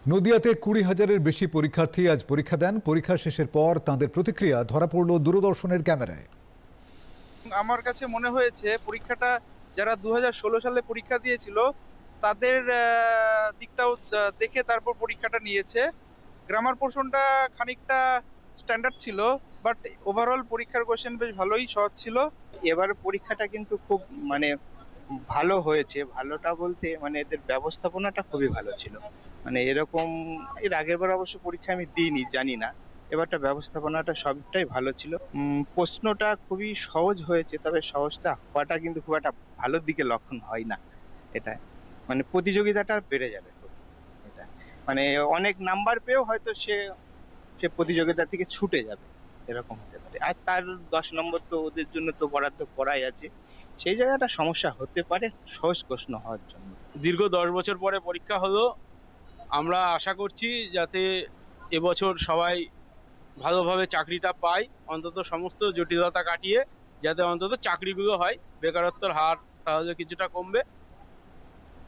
নদিয়াতে 20,000-এর বেশি পরীক্ষার্থী আজ পরীক্ষা দেন। পরীক্ষা শেষের পর তাদের প্রতিক্রিয়া ধরা পড়ল দূরদর্শনের ক্যামেরায়। আমার কাছে মনে হয়েছে পরীক্ষাটা যারা 2016 সালে পরীক্ষা দিয়েছিল তাদের দিকটাও দেখে তারপর পরীক্ষাটা নিয়েছে। গ্রামার পোর্শনটা খানিকটা স্ট্যান্ডার্ড ছিল, বাট ওভারঅল পরীক্ষার কোশ্চেন বেশ ভালোই সহজ ছিল। এবার পরীক্ষাটা কিন্তু খুব ভালো হয়েছে। ভালোটা বলতে এদের ব্যবস্থাপনাটা খুবই ভালো ছিল। এরকম এর আগের বার অবশ্য পরীক্ষা আমি দিইনি, জানি না। এবারটা ব্যবস্থাপনাটা সবটাই ভালো ছিল। প্রশ্নটা খুবই সহজ হয়েছে, তবে সহজটা হওয়াটা কিন্তু খুব একটা ভালোর দিকে লক্ষণ হয় না। এটা প্রতিযোগিতাটা বেড়ে যাবে খুব। এটা অনেক নাম্বার পেয়েও হয়তো সে প্রতিযোগিতা থেকে ছুটে যাবে, এরকম হতে পারে। আর তার 10 নম্বর তো ওদের জন্য তো বরাদ্দ করাই আছে, সেই জায়গাটা সমস্যা হতে পারে সহজ প্রশ্ন হওয়ার জন্য। দীর্ঘ 10 বছর পরে পরীক্ষা হলো। আমরা আশা করছি যাতে এবছর সবাই ভালোভাবে চাকরিটা পায়, অন্তত সমস্ত জটিলতা কাটিয়ে যাতে অন্তত চাকরিগুলো হয়, বেকারত্বের হার তাহলে কিছুটা কমবে।